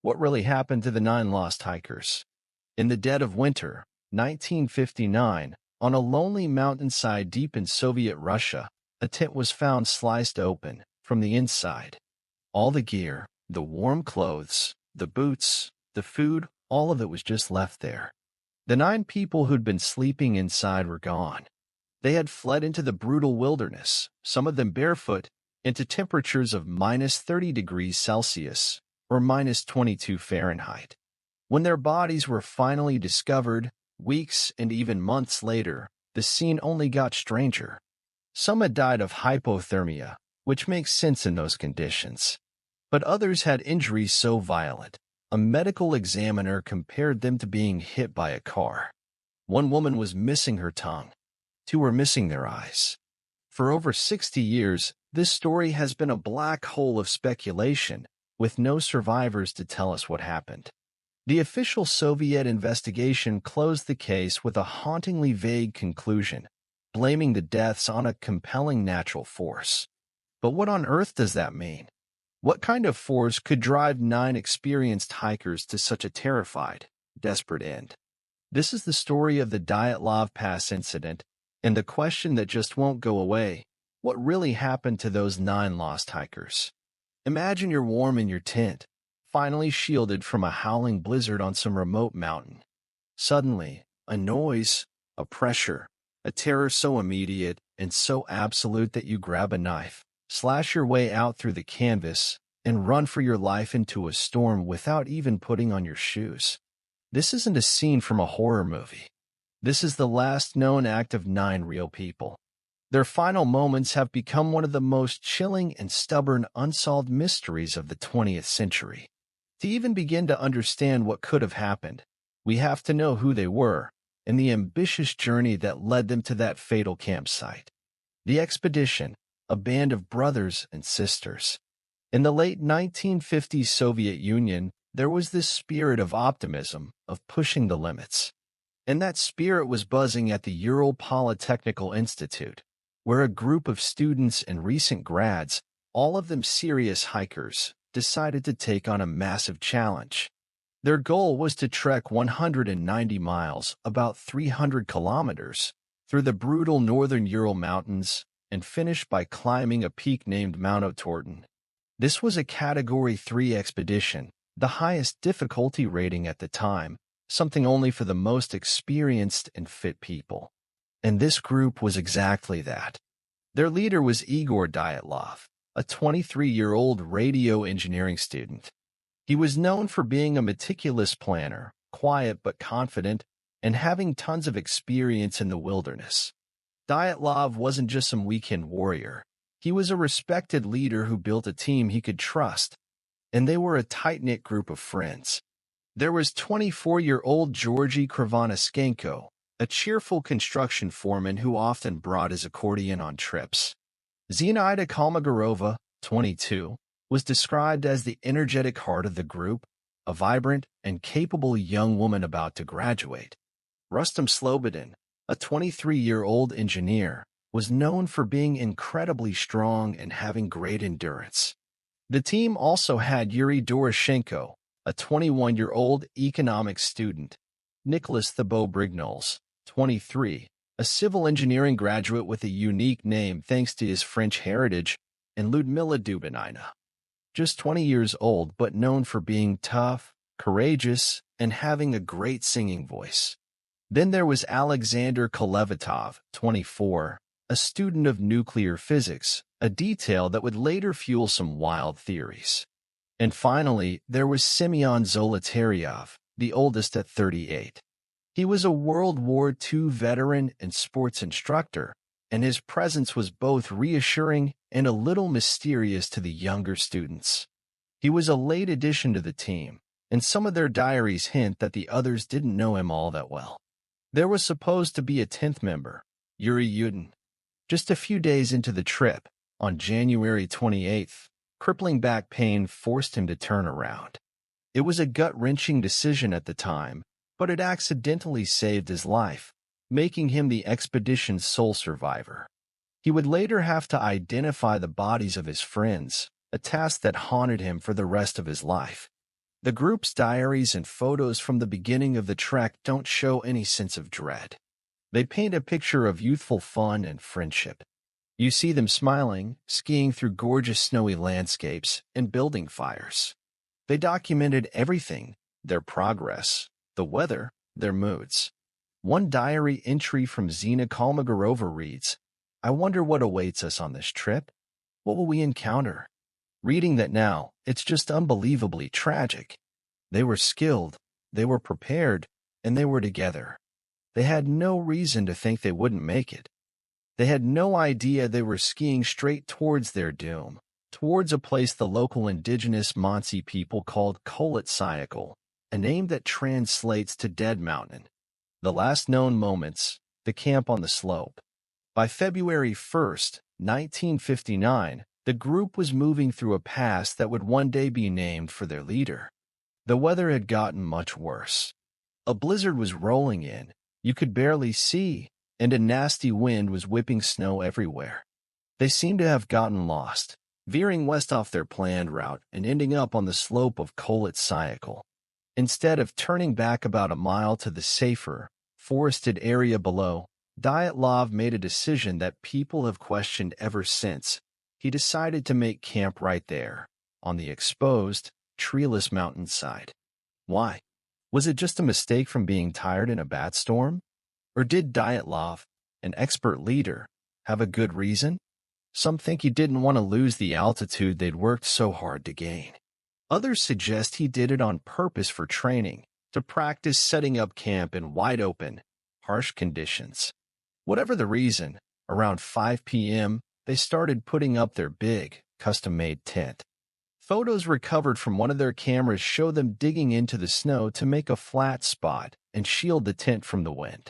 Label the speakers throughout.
Speaker 1: What really happened to the 9 lost hikers? In the dead of winter, 1959, on a lonely mountainside deep in Soviet Russia, a tent was found sliced open from the inside. All the gear, the warm clothes, the boots, the food, all of it was just left there. The 9 people who'd been sleeping inside were gone. They had fled into the brutal wilderness, some of them barefoot, into temperatures of minus 30 degrees Celsius or minus 22 Fahrenheit. When their bodies were finally discovered, weeks and even months later, the scene only got stranger. Some had died of hypothermia, which makes sense in those conditions. But others had injuries so violent, a medical examiner compared them to being hit by a car. One woman was missing her tongue. 2 were missing their eyes. For over 60 years, this story has been a black hole of speculation, with no survivors to tell us what happened. The official Soviet investigation closed the case with a hauntingly vague conclusion, blaming the deaths on a compelling natural force. But what on earth does that mean? What kind of force could drive 9 experienced hikers to such a terrified, desperate end? This is the story of the Dyatlov Pass incident, and the question that just won't go away: what really happened to those 9 lost hikers? Imagine you're warm in your tent, finally shielded from a howling blizzard on some remote mountain. Suddenly, a noise, a pressure, a terror so immediate and so absolute that you grab a knife, slash your way out through the canvas, and run for your life into a storm without even putting on your shoes. This isn't a scene from a horror movie. This is the last known act of 9 real people. Their final moments have become one of the most chilling and stubborn unsolved mysteries of the 20th century. To even begin to understand what could have happened, we have to know who they were and the ambitious journey that led them to that fatal campsite. The expedition, a band of brothers and sisters. In the late 1950s Soviet Union, there was this spirit of optimism, of pushing the limits. And that spirit was buzzing at the Ural Polytechnical Institute, where a group of students and recent grads, all of them serious hikers, decided to take on a massive challenge. Their goal was to trek 190 miles, about 300 kilometers, through the brutal northern Ural Mountains and finish by climbing a peak named Mount Otorten. This was a Category 3 expedition, the highest difficulty rating at the time, something only for the most experienced and fit people. And this group was exactly that. Their leader was Igor Dyatlov, a 23-year-old radio engineering student. He was known for being a meticulous planner, quiet but confident, and having tons of experience in the wilderness. Dyatlov wasn't just some weekend warrior. He was a respected leader who built a team he could trust, and they were a tight-knit group of friends. There was 24-year-old Georgy Krivonischenko, a cheerful construction foreman who often brought his accordion on trips. Zinaida Kolmogorova, 22, was described as the energetic heart of the group, a vibrant and capable young woman about to graduate. Rustam Slobodin, a 23-year-old engineer, was known for being incredibly strong and having great endurance. The team also had Yuri Doroshenko, a 21-year-old economics student, Nicholas Thibault-Brignoles, 23, a civil engineering graduate with a unique name thanks to his French heritage, and Ludmila Dubinina, just 20 years old but known for being tough, courageous, and having a great singing voice. Then there was Alexander Kolevatov, 24, a student of nuclear physics, a detail that would later fuel some wild theories. And finally, there was Semyon Zolotaryov, the oldest at 38. He was a World War II veteran and sports instructor, and his presence was both reassuring and a little mysterious to the younger students. He was a late addition to the team, and some of their diaries hint that the others didn't know him all that well. There was supposed to be a 10th member, Yuri Yudin. Just a few days into the trip, on January 28th, crippling back pain forced him to turn around. It was a gut-wrenching decision at the time, but it accidentally saved his life, making him the expedition's sole survivor. He would later have to identify the bodies of his friends, a task that haunted him for the rest of his life. The group's diaries and photos from the beginning of the trek don't show any sense of dread. They paint a picture of youthful fun and friendship. You see them smiling, skiing through gorgeous snowy landscapes, and building fires. They documented everything: their progress, the weather, their moods. One diary entry from Zina Kalmogorova reads, "I wonder what awaits us on this trip. What will we encounter?" Reading that now, it's just unbelievably tragic. They were skilled, they were prepared, and they were together. They had no reason to think they wouldn't make it. They had no idea they were skiing straight towards their doom, towards a place the local indigenous Mansi people called Kolit, a name that translates to Dead Mountain. The last known moments, the camp on the slope. By February 1st, 1959, the group was moving through a pass that would one day be named for their leader. The weather had gotten much worse. A blizzard was rolling in, you could barely see, and a nasty wind was whipping snow everywhere. They seemed to have gotten lost, veering west off their planned route and ending up on the slope of Kolit. Instead of turning back about a mile to the safer, forested area below, Dyatlov made a decision that people have questioned ever since. He decided to make camp right there, on the exposed, treeless mountainside. Why? Was it just a mistake from being tired in a bad storm? Or did Dyatlov, an expert leader, have a good reason? Some think he didn't want to lose the altitude they'd worked so hard to gain. Others suggest he did it on purpose for training, to practice setting up camp in wide-open, harsh conditions. Whatever the reason, around 5 p.m., they started putting up their big, custom-made tent. Photos recovered from one of their cameras show them digging into the snow to make a flat spot and shield the tent from the wind.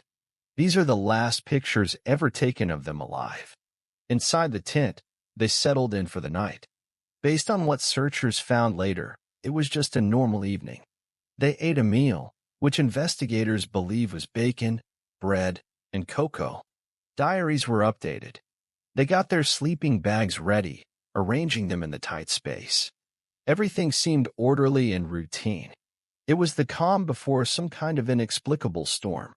Speaker 1: These are the last pictures ever taken of them alive. Inside the tent, they settled in for the night. Based on what searchers found later, it was just a normal evening. They ate a meal, which investigators believe was bacon, bread, and cocoa. Diaries were updated. They got their sleeping bags ready, arranging them in the tight space. Everything seemed orderly and routine. It was the calm before some kind of inexplicable storm.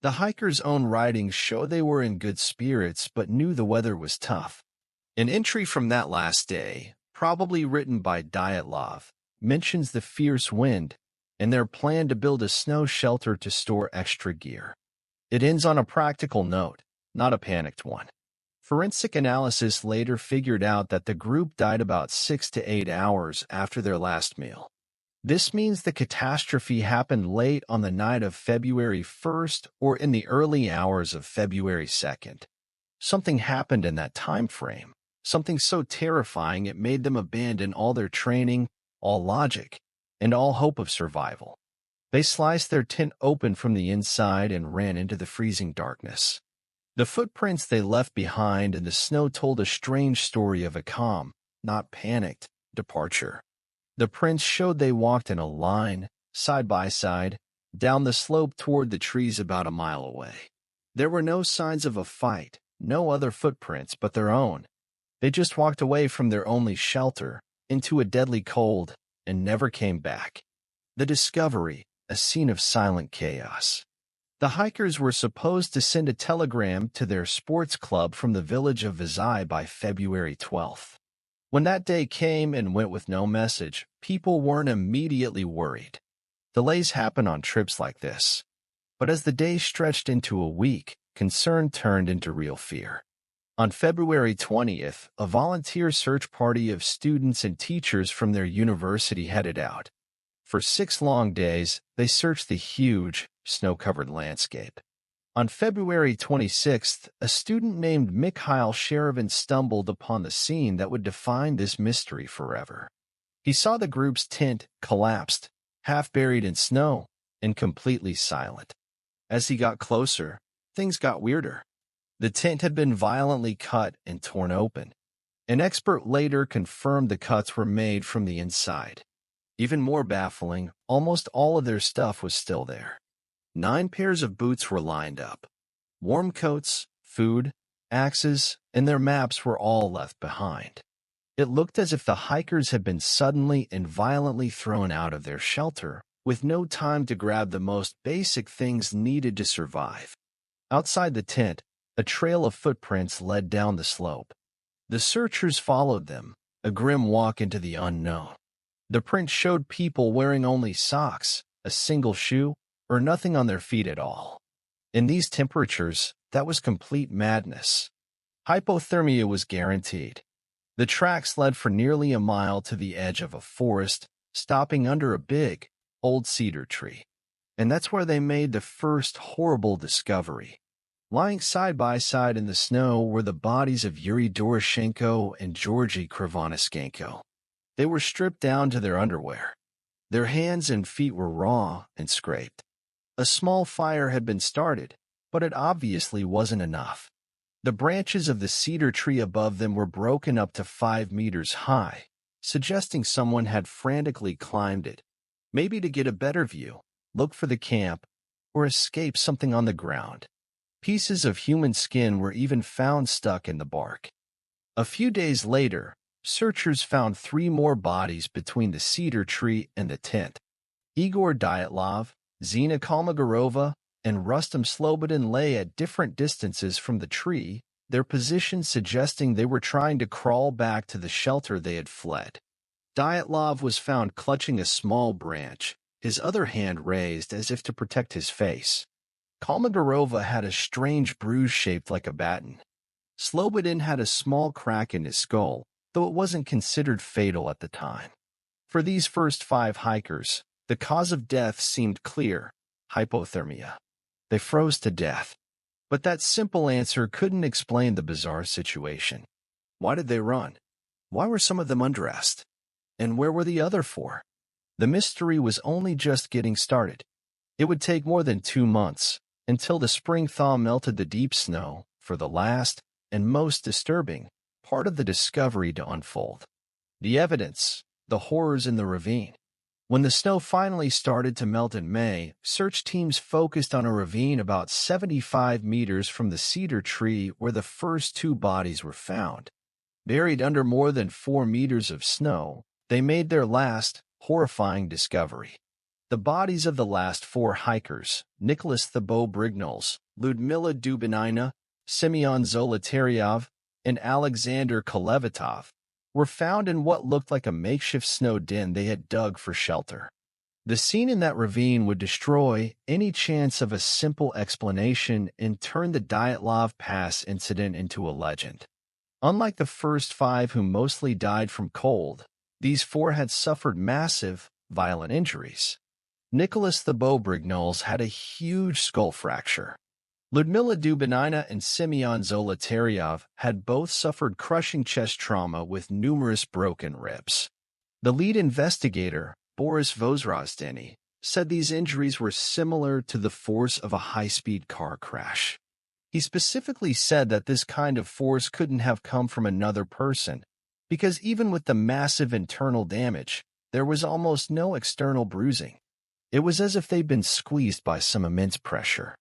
Speaker 1: The hikers' own writings show they were in good spirits but knew the weather was tough. An entry from that last day, probably written by Dyatlov, mentions the fierce wind and their plan to build a snow shelter to store extra gear. It ends on a practical note, not a panicked one. Forensic analysis later figured out that the group died about 6 to 8 hours after their last meal. This means the catastrophe happened late on the night of February 1st or in the early hours of February 2nd. Something happened in that time frame, something so terrifying it made them abandon all their training, all logic, and all hope of survival. They sliced their tent open from the inside and ran into the freezing darkness. The footprints they left behind in the snow told a strange story of a calm, not panicked, departure. The prints showed they walked in a line, side by side, down the slope toward the trees about a mile away. There were no signs of a fight, no other footprints but their own. They just walked away from their only shelter, into a deadly cold, and never came back. The discovery, a scene of silent chaos. The hikers were supposed to send a telegram to their sports club from the village of Vizhai by February 12th. When that day came and went with no message, people weren't immediately worried. Delays happen on trips like this. But as the days stretched into a week, concern turned into real fear. On February 20th, a volunteer search party of students and teachers from their university headed out. For 6 long days, they searched the huge, snow-covered landscape. On February 26th, a student named Mikhail Sherevin stumbled upon the scene that would define this mystery forever. He saw the group's tent collapsed, half buried in snow, and completely silent. As he got closer, things got weirder. The tent had been violently cut and torn open. An expert later confirmed the cuts were made from the inside. Even more baffling, almost all of their stuff was still there. 9 pairs of boots were lined up. Warm coats, food, axes, and their maps were all left behind. It looked as if the hikers had been suddenly and violently thrown out of their shelter, with no time to grab the most basic things needed to survive. Outside the tent, a trail of footprints led down the slope. The searchers followed them, a grim walk into the unknown. The prints showed people wearing only socks, a single shoe, or nothing on their feet at all. In these temperatures, that was complete madness. Hypothermia was guaranteed. The tracks led for nearly a mile to the edge of a forest, stopping under a big, old cedar tree. And that's where they made the first horrible discovery. Lying side by side in the snow were the bodies of Yuri Doroshenko and Georgy Krivonischenko. They were stripped down to their underwear. Their hands and feet were raw and scraped. A small fire had been started, but it obviously wasn't enough. The branches of the cedar tree above them were broken up to 5 meters high, suggesting someone had frantically climbed it, maybe to get a better view, look for the camp, or escape something on the ground. Pieces of human skin were even found stuck in the bark. A few days later, searchers found 3 more bodies between the cedar tree and the tent. Igor Dyatlov, Zina Kolmogorova, and Rustam Slobodin lay at different distances from the tree, their positions suggesting they were trying to crawl back to the shelter they had fled. Dyatlov was found clutching a small branch, his other hand raised as if to protect his face. Kolmogorova had a strange bruise shaped like a baton. Slobodin had a small crack in his skull, though it wasn't considered fatal at the time. For these first 5 hikers, the cause of death seemed clear: hypothermia. They froze to death. But that simple answer couldn't explain the bizarre situation. Why did they run? Why were some of them undressed? And where were the other 4? The mystery was only just getting started. It would take more than 2 months, until the spring thaw melted the deep snow, for the last, and most disturbing, part of the discovery to unfold. The evidence, the horrors in the ravine. When the snow finally started to melt in May, search teams focused on a ravine about 75 meters from the cedar tree where the first 2 bodies were found. Buried under more than 4 meters of snow, they made their last, horrifying discovery. The bodies of the last 4 hikers, Nicholas Thibault Brignoles, Ludmila Dubinina, Semyon Zolotaryov, and Alexander Kolevatov, were found in what looked like a makeshift snow den they had dug for shelter. The scene in that ravine would destroy any chance of a simple explanation and turn the Dyatlov Pass incident into a legend. Unlike the first 5 who mostly died from cold, these 4 had suffered massive, violent injuries. Nicholas Thibault Brignoles had a huge skull fracture. Ludmila Dubinina and Semyon Zolotaryov had both suffered crushing chest trauma with numerous broken ribs. The lead investigator, Boris Vozrozdeny, said these injuries were similar to the force of a high-speed car crash. He specifically said that this kind of force couldn't have come from another person, because even with the massive internal damage, there was almost no external bruising. It was as if they'd been squeezed by some immense pressure.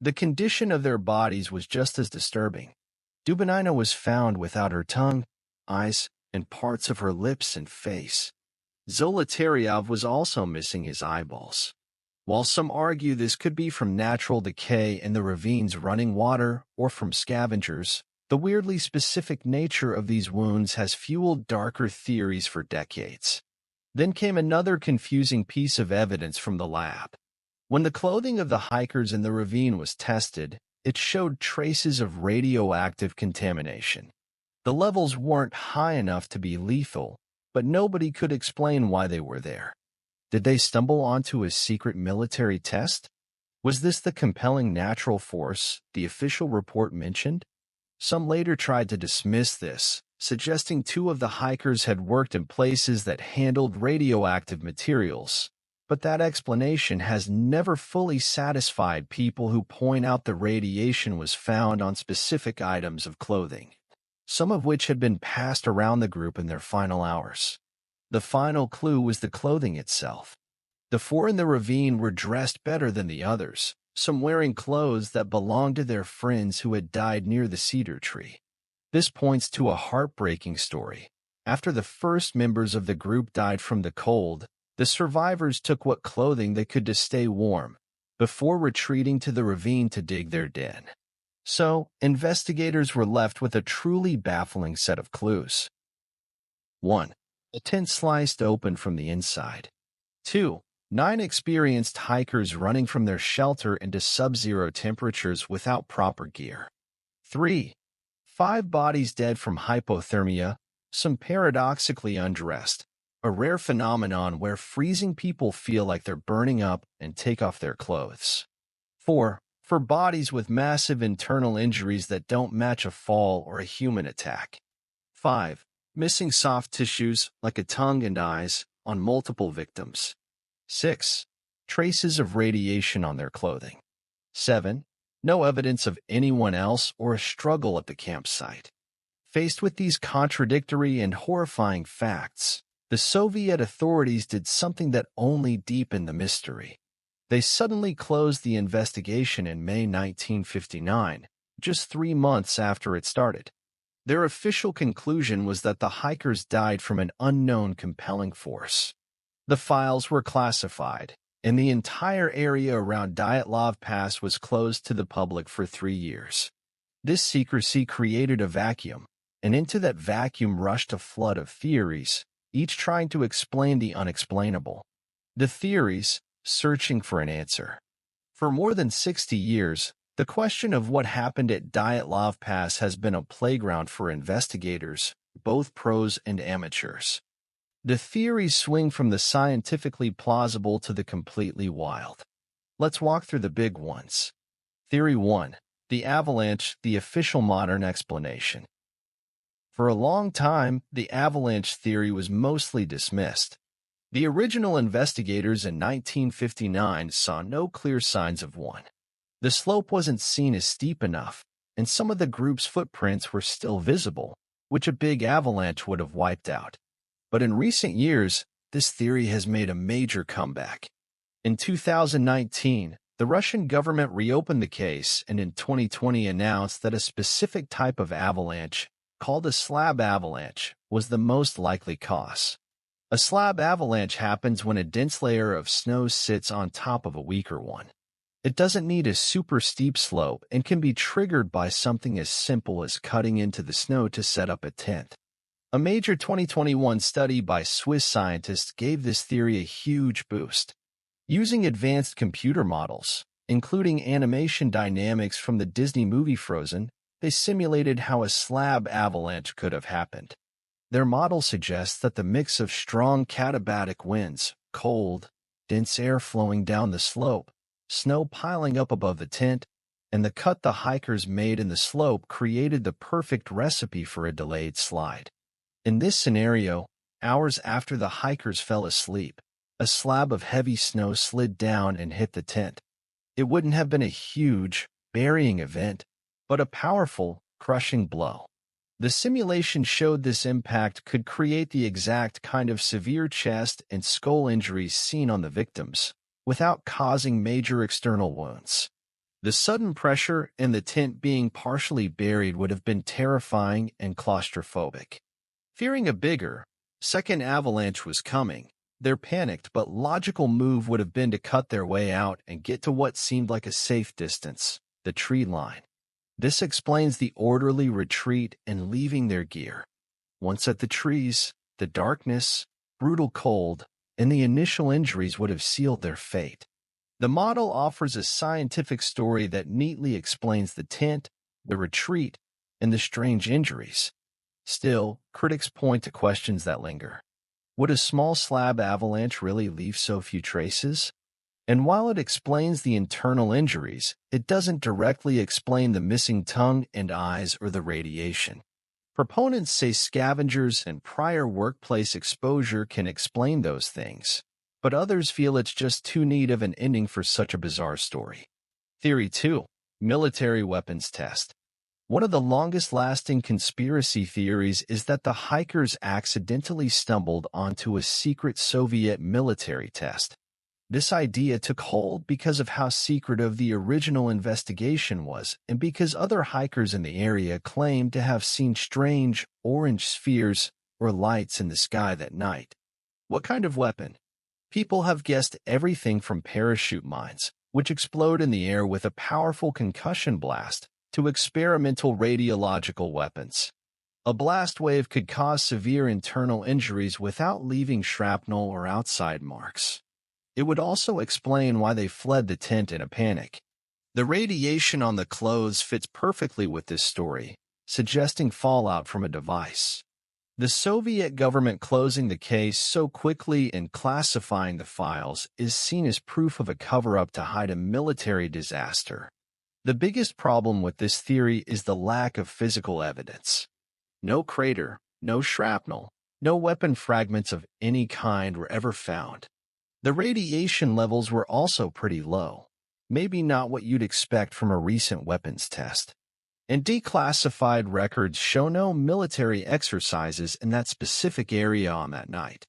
Speaker 1: The condition of their bodies was just as disturbing. Dubinina was found without her tongue, eyes, and parts of her lips and face. Zolotaryov was also missing his eyeballs. While some argue this could be from natural decay in the ravine's running water or from scavengers, the weirdly specific nature of these wounds has fueled darker theories for decades. Then came another confusing piece of evidence from the lab. When the clothing of the hikers in the ravine was tested, it showed traces of radioactive contamination. The levels weren't high enough to be lethal, but nobody could explain why they were there. Did they stumble onto a secret military test? Was this the compelling natural force the official report mentioned? Some later tried to dismiss this, suggesting 2 of the hikers had worked in places that handled radioactive materials. But that explanation has never fully satisfied people who point out the radiation was found on specific items of clothing, some of which had been passed around the group in their final hours. The final clue was the clothing itself. The 4 in the ravine were dressed better than the others, some wearing clothes that belonged to their friends who had died near the cedar tree. This points to a heartbreaking story. After the first members of the group died from the cold, the survivors took what clothing they could to stay warm, before retreating to the ravine to dig their den. So, investigators were left with a truly baffling set of clues. 1. A tent sliced open from the inside. 2. 9 experienced hikers running from their shelter into sub-zero temperatures without proper gear. 3. 5 bodies dead from hypothermia, some paradoxically undressed, a rare phenomenon where freezing people feel like they're burning up and take off their clothes. 4. For bodies with massive internal injuries that don't match a fall or a human attack. 5. Missing soft tissues like a tongue and eyes on multiple victims. 6. Traces of radiation on their clothing. 7. No evidence of anyone else or a struggle at the campsite. Faced with these contradictory and horrifying facts, the Soviet authorities did something that only deepened the mystery. They suddenly closed the investigation in May 1959, just 3 months after it started. Their official conclusion was that the hikers died from an unknown compelling force. The files were classified, and the entire area around Dyatlov Pass was closed to the public for 3 years. This secrecy created a vacuum, and into that vacuum rushed a flood of theories, each trying to explain the unexplainable. The theories, searching for an answer. For more than 60 years, the question of what happened at Dyatlov Pass has been a playground for investigators, both pros and amateurs. The theories swing from the scientifically plausible to the completely wild. Let's walk through the big ones. Theory 1. The avalanche, the official modern explanation. For a long time, the avalanche theory was mostly dismissed. The original investigators in 1959 saw no clear signs of one. The slope wasn't seen as steep enough, and some of the group's footprints were still visible, which a big avalanche would have wiped out. But in recent years, this theory has made a major comeback. In 2019, the Russian government reopened the case and in 2020 announced that a specific type of avalanche, called a slab avalanche, was the most likely cause. A slab avalanche happens when a dense layer of snow sits on top of a weaker one. It doesn't need a super steep slope and can be triggered by something as simple as cutting into the snow to set up a tent. A major 2021 study by Swiss scientists gave this theory a huge boost. Using advanced computer models, including animation dynamics from the Disney movie Frozen, they simulated how a slab avalanche could have happened. Their model suggests that the mix of strong katabatic winds, cold, dense air flowing down the slope, snow piling up above the tent, and the cut the hikers made in the slope created the perfect recipe for a delayed slide. In this scenario, hours after the hikers fell asleep, a slab of heavy snow slid down and hit the tent. It wouldn't have been a huge, burying event, but a powerful, crushing blow. The simulation showed this impact could create the exact kind of severe chest and skull injuries seen on the victims, without causing major external wounds. The sudden pressure and the tent being partially buried would have been terrifying and claustrophobic. Fearing a bigger, second avalanche was coming, their panicked but logical move would have been to cut their way out and get to what seemed like a safe distance, the tree line. This explains the orderly retreat and leaving their gear. Once at the trees, the darkness, brutal cold, and the initial injuries would have sealed their fate. The model offers a scientific story that neatly explains the tent, the retreat, and the strange injuries. Still, critics point to questions that linger. Would a small slab avalanche really leave so few traces? And while it explains the internal injuries, it doesn't directly explain the missing tongue and eyes or the radiation. Proponents say scavengers and prior workplace exposure can explain those things, but others feel it's just too neat of an ending for such a bizarre story. Theory 2. Military weapons test. One of the longest-lasting conspiracy theories is that the hikers accidentally stumbled onto a secret Soviet military test. This idea took hold because of how secretive the original investigation was and because other hikers in the area claimed to have seen strange, orange spheres, or lights in the sky that night. What kind of weapon? People have guessed everything from parachute mines, which explode in the air with a powerful concussion blast, to experimental radiological weapons. A blast wave could cause severe internal injuries without leaving shrapnel or outside marks. It would also explain why they fled the tent in a panic. The radiation on the clothes fits perfectly with this story, suggesting fallout from a device. The Soviet government closing the case so quickly and classifying the files is seen as proof of a cover-up to hide a military disaster. The biggest problem with this theory is the lack of physical evidence. No crater, no shrapnel, no weapon fragments of any kind were ever found. The radiation levels were also pretty low, maybe not what you'd expect from a recent weapons test. And declassified records show no military exercises in that specific area on that night.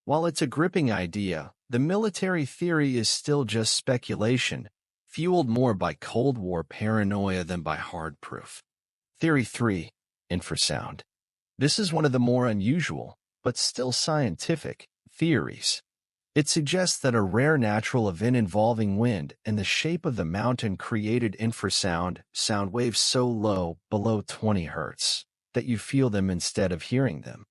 Speaker 1: While it's a gripping idea, the military theory is still just speculation, fueled more by Cold War paranoia than by hard proof. Theory 3. Infrasound. This is one of the more unusual, but still scientific, theories. It suggests that a rare natural event involving wind and the shape of the mountain created infrasound, sound waves so low, below 20 Hz, that you feel them instead of hearing them.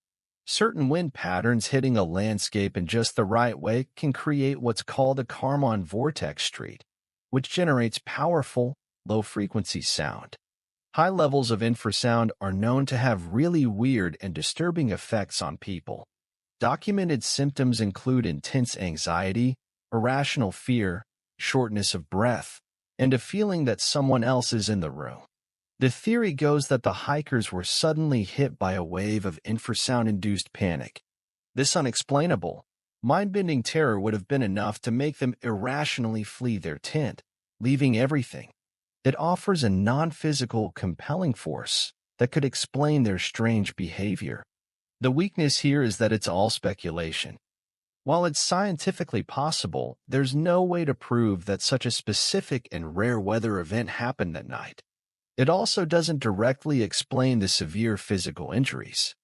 Speaker 1: Certain wind patterns hitting a landscape in just the right way can create what's called a Kármán vortex street, which generates powerful, low-frequency sound. High levels of infrasound are known to have really weird and disturbing effects on people. Documented symptoms include intense anxiety, irrational fear, shortness of breath, and a feeling that someone else is in the room. The theory goes that the hikers were suddenly hit by a wave of infrasound-induced panic. This unexplainable, mind-bending terror would have been enough to make them irrationally flee their tent, leaving everything. It offers a non-physical, compelling force that could explain their strange behavior. The weakness here is that it's all speculation. While it's scientifically possible, there's no way to prove that such a specific and rare weather event happened that night. It also doesn't directly explain the severe physical injuries.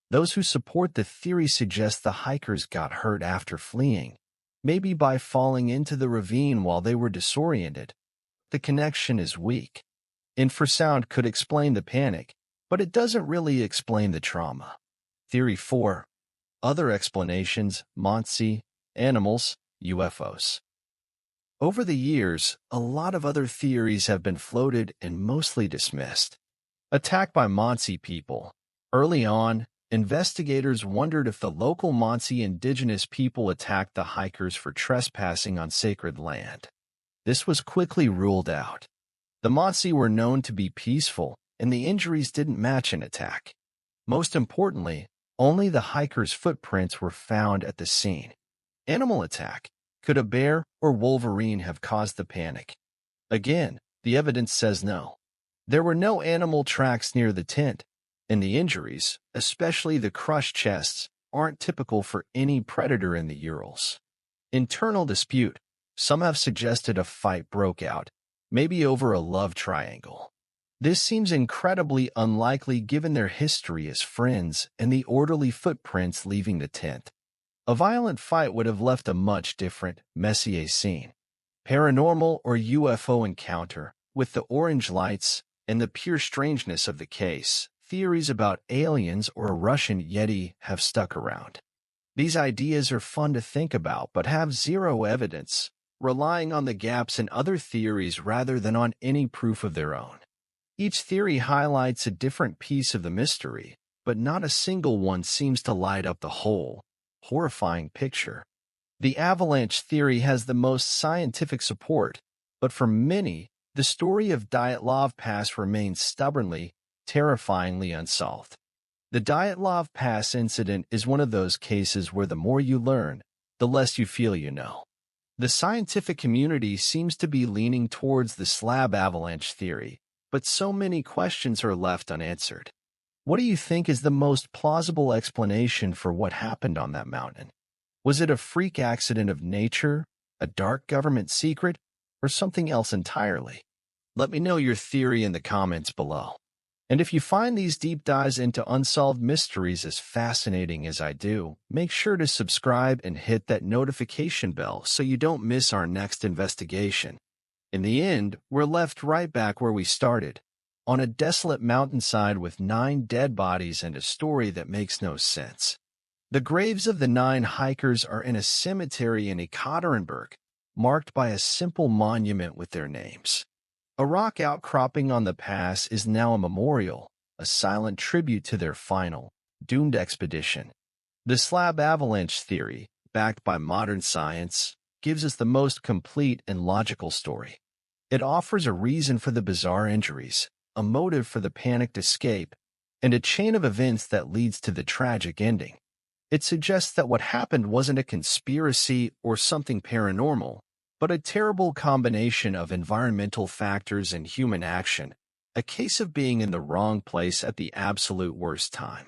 Speaker 1: Those who support the theory suggest the hikers got hurt after fleeing, maybe by falling into the ravine while they were disoriented. The connection is weak. Infrasound could explain the panic, but it doesn't really explain the trauma. Theory 4. Other explanations: Montsi, animals, UFOs. Over the years, a lot of other theories have been floated and mostly dismissed. Attack by Montsi people. Early on, investigators wondered if the local Montsi indigenous people attacked the hikers for trespassing on sacred land. This was quickly ruled out. The Montsi were known to be peaceful, and the injuries didn't match an attack. Most importantly, only the hikers' footprints were found at the scene. Animal attack. Could a bear or wolverine have caused the panic? Again, the evidence says no. There were no animal tracks near the tent, and the injuries, especially the crushed chests, aren't typical for any predator in the Urals. Internal dispute. Some have suggested a fight broke out, maybe over a love triangle. This seems incredibly unlikely given their history as friends and the orderly footprints leaving the tent. A violent fight would have left a much different, messier scene. Paranormal or UFO encounter, with the orange lights and the pure strangeness of the case, theories about aliens or a Russian Yeti have stuck around. These ideas are fun to think about but have zero evidence, relying on the gaps in other theories rather than on any proof of their own. Each theory highlights a different piece of the mystery, but not a single one seems to light up the whole, horrifying picture. The avalanche theory has the most scientific support, but for many, the story of Dyatlov Pass remains stubbornly, terrifyingly unsolved. The Dyatlov Pass incident is one of those cases where the more you learn, the less you feel you know. The scientific community seems to be leaning towards the slab avalanche theory, but so many questions are left unanswered. What do you think is the most plausible explanation for what happened on that mountain? Was it a freak accident of nature, a dark government secret, or something else entirely? Let me know your theory in the comments below. And if you find these deep dives into unsolved mysteries as fascinating as I do, make sure to subscribe and hit that notification bell so you don't miss our next investigation. In the end, we're left right back where we started, on a desolate mountainside with 9 dead bodies and a story that makes no sense. The graves of the 9 hikers are in a cemetery in Ekaterinburg, marked by a simple monument with their names. A rock outcropping on the pass is now a memorial, a silent tribute to their final, doomed expedition. The slab avalanche theory, backed by modern science, gives us the most complete and logical story. It offers a reason for the bizarre injuries, a motive for the panicked escape, and a chain of events that leads to the tragic ending. It suggests that what happened wasn't a conspiracy or something paranormal, but a terrible combination of environmental factors and human action, a case of being in the wrong place at the absolute worst time.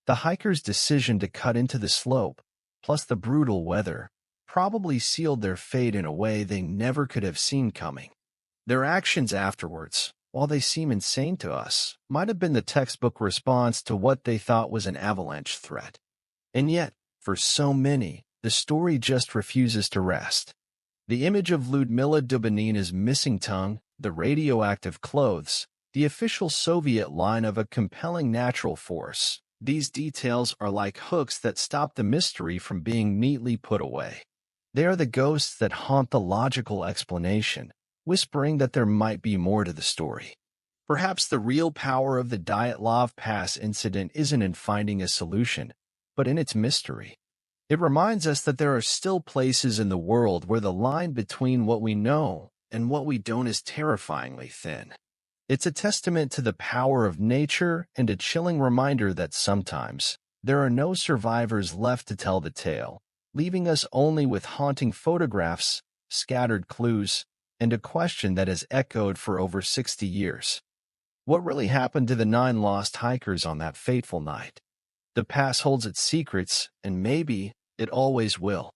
Speaker 1: The hikers' decision to cut into the slope, plus the brutal weather, probably sealed their fate in a way they never could have seen coming. Their actions afterwards, while they seem insane to us, might have been the textbook response to what they thought was an avalanche threat. And yet, for so many, the story just refuses to rest. The image of Lyudmila Dubinina's missing tongue, the radioactive clothes, the official Soviet line of a compelling natural force, these details are like hooks that stop the mystery from being neatly put away. They are the ghosts that haunt the logical explanation, whispering that there might be more to the story. Perhaps the real power of the Dyatlov Pass incident isn't in finding a solution, but in its mystery. It reminds us that there are still places in the world where the line between what we know and what we don't is terrifyingly thin. It's a testament to the power of nature and a chilling reminder that sometimes there are no survivors left to tell the tale, leaving us only with haunting photographs, scattered clues, and a question that has echoed for over 60 years. What really happened to the 9 lost hikers on that fateful night? The pass holds its secrets, and maybe it always will.